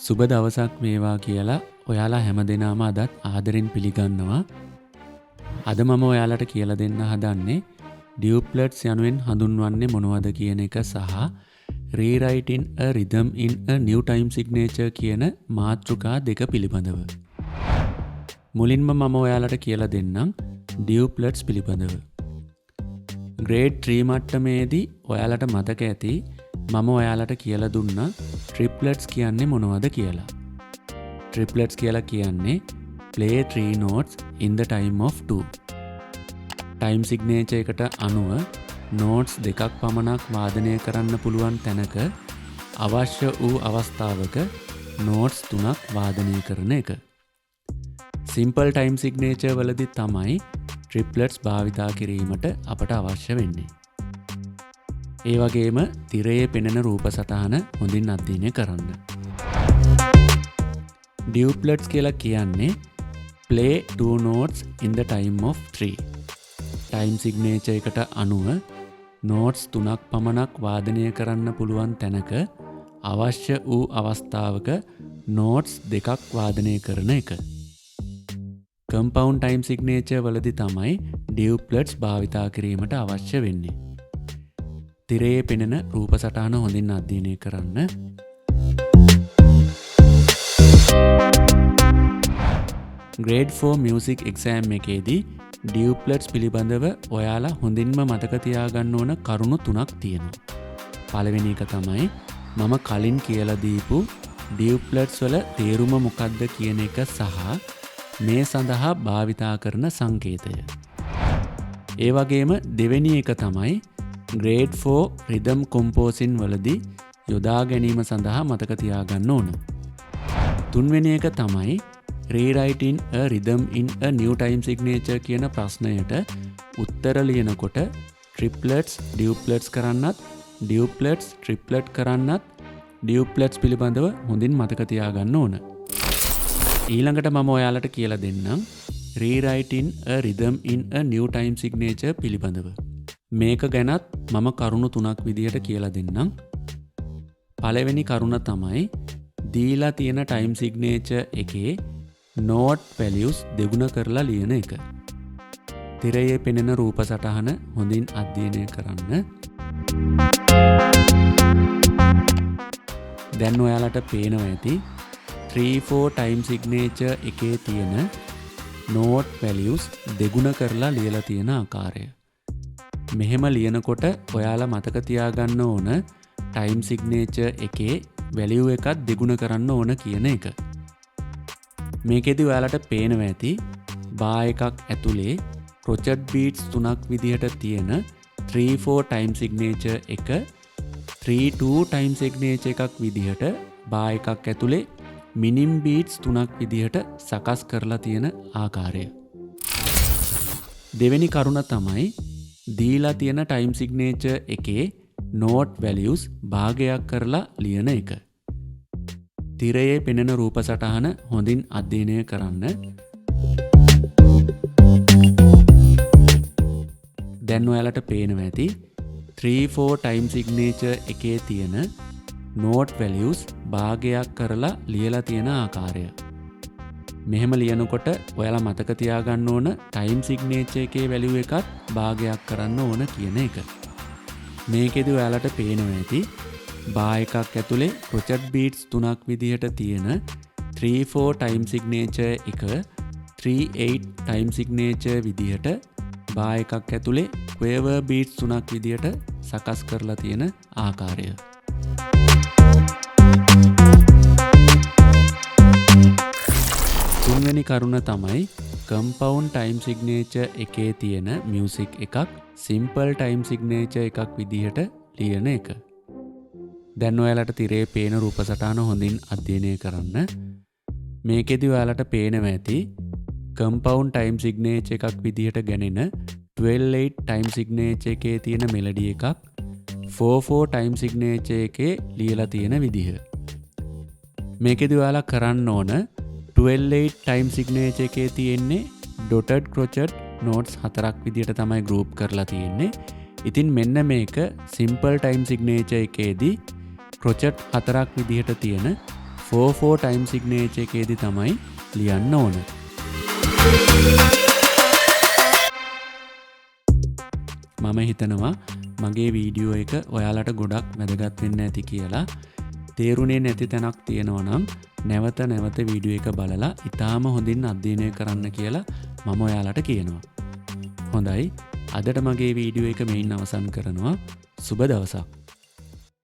සුබ දවසක් වේවා කියලා ඔයාලා හැමදෙනාම අදත් ආදරෙන් පිළිගන්නවා. අද මම ඔයාලට කියලා දෙන්න හදන්නේ ඩියුප්ලට්ස් යනුවෙන් හඳුන්වන්නේ මොනවද කියන එක සහ rewriting a rhythm in a new time signature කියන මාතෘකා දෙක පිළිබඳව. මුලින්ම මම ඔයාලට කියලා දෙන්නම් ඩියුප්ලට්ස් පිළිබඳව. ග්‍රේඩ් 3 මට්ටමේදී ඔයාලට මතක ඇති මම ඔයාලට කියලා දුන්නා ට්‍රිප්ලට්ස් කියන්නේ මොනවද කියලා. ට්‍රිප්ලට්ස් කියලා කියන්නේ play 3 notes in the time of 2. time signature එකට අනුව notes දෙකක් පමණක් වාදනය කරන්න පුළුවන් තැනක අවශ්‍ය වූ අවස්ථාවක notes තුනක් වාදනය කරන එක. simple time signature වලදී තමයි ට්‍රිප්ලට්ස් භාවිතා කිරීමට අපට අවශ්‍ය වෙන්නේ. ඒ වගේම තිරයේ පෙනෙන රූප සටහන හොඳින් අධ්‍යයනය කරන්න. ඩියුප්ලට්ස් කියලා කියන්නේ play 2 notes in the time of 3. time signature එකට අනුව notes තුනක් පමණක් වාදනය කරන්න පුළුවන් තැනක අවශ්‍ය වූ අවස්ථාවක notes දෙකක් වාදනය කරන එක. compound time signature වලදී තමයි ඩියුප්ලට්ස් භාවිතා කිරීමට අවශ්‍ය වෙන්නේ. තිරයේ පෙනෙන රූප සටහන හොඳින් අධ්‍යයනය කරන්න. ග්‍රේඩ් 4 මියුසික් එක්සෑම් එකේදී ඩියුප්ලට්ස් පිළිබඳව ඔයාලා හොඳින්ම මතක තියාගන්න ඕන කරුණු තුනක් තියෙනවා. පළවෙනි එක තමයි මම කලින් කියලා දීපු ඩියුප්ලට්ස් වල තේරුම මොකක්ද කියන එක සහ මේ සඳහා භාවිතා කරන සංකේතය. ඒ වගේම දෙවෙනි එක තමයි ග්‍රේඩ් 4 රිදම් කොම්පෝසින් වලදී යොදා ගැනීම සඳහා මතක තියාගන්න ඕන. තුන්වෙනි එක තමයි rewriting a rhythm in a new time signature කියන ප්‍රශ්නයට උත්තර ලියනකොට ට්‍රිප්ලට්ස් ඩියුප්ලට්ස් කරන්නත් ඩියුප්ලට්ස් ට්‍රිප්ලට් කරන්නත් ඩියුප්ලට්ස් පිළිබඳව හොඳින් මතක තියාගන්න ඕන. ඊළඟට මම ඔයාලට කියලා දෙන්නම් rewriting a rhythm in a new time signature පිළිබඳව. මේක ගැනත් මම කරුණු තුනක් විදිහට කියලා දෙන්නම්. පළවෙනි කරුණ තමයි දීලා තියෙන time signature එකේ note values දෙගුණ කරලා ලියන එක. තිරයේ පෙනෙන රූප සටහන හොඳින් අධ්‍යයනය කරන්න. දැන් ඔයාලට පේනවා ඇති 3-4 time signature එකේ තියෙන note values දෙගුණ කරලා ලියලා තියෙන ආකාරය. මෙහෙම ලියනකොට ඔයාලා මතක තියාගන්න ඕන time signature එකේ value එකක් දෙගුණ කරන්න ඕන කියන එක. මේකෙදි ඔයාලට පේනවා ඇති bar එකක් ඇතුලේ crochet beats 3ක් විදිහට තියෙන 3-4 time signature එක 3-2 time signature එකක් විදිහට bar එකක් ඇතුලේ minim beats 3ක් විදිහට සකස් කරලා තියෙන ආකාරය. දෙවෙනි කරුණ තමයි දීලා තියෙන time signature එකේ note values භාගයක් කරලා ලියන එක. තිරයේ පෙනෙන රූප සටහන හොඳින් අධ්‍යයනය කරන්න. දැන් ඔයාලට පේනවා ඇති 3-4 time signature එකේ තියෙන note values භාගයක් කරලා ලියලා තියෙන ආකාරය. මෙහෙම ලියනකොට ඔයාලා මතක තියාගන්න ඕන time signature එකේ value එකත් භාගයක් කරන්න ඕන කියන එක. මේකෙදි ඔයාලට පේනවා ඇති bar එකක් ඇතුලේ crochet beats 3ක් විදිහට තියෙන 3-4 time signature එක 3-8 time signature විදිහට bar එකක් ඇතුලේ quiver beats 3ක් විදිහට සකස් කරලා තියෙන ආකාරය. තුන්වෙනි කරුණ තමයි compound time signature එකේ තියෙන music එකක් simple time signature එකක් විදිහට ලියන එක. දැන් ඔයාලට තිරේ පේන රූප සටහන හොඳින් අධ්‍යයනය කරන්න. මේකෙදි ඔයාලට පේනවා ඇති compound time signature එකක් විදිහට ගැනෙන 12-8 time signature එකේ තියෙන melody එකක් 4-4 time signature එකේ ලියලා තියෙන විදිහ. මේකෙදි ඔයාලා කරන්න ඕන 12-8 time signature එකේ තියෙන්නේ dotted crochet notes 4ක් විදිහට තමයි group කරලා තියෙන්නේ. ඉතින් මෙන්න මේක simple time signature එකේදී crochet 4ක් විදිහට තියෙන 4 time signature එකේදී තමයි ලියන්න ඕන. මම හිතනවා මගේ වීඩියෝ එක ඔයාලට ගොඩක් වැදගත් වෙන්න ඇති කියලා. තේරුණේ නැති තැනක් තියෙනවා නම් නැවත වීඩියෝ එක බලලා ඉතාම හොඳින් අධ්‍යයනය කරන්න කියලා මම ඔයාලට කියනවා. හොඳයි, අදට මගේ වීඩියෝ එක මෙයින් අවසන් කරනවා. සුබ දවසක්.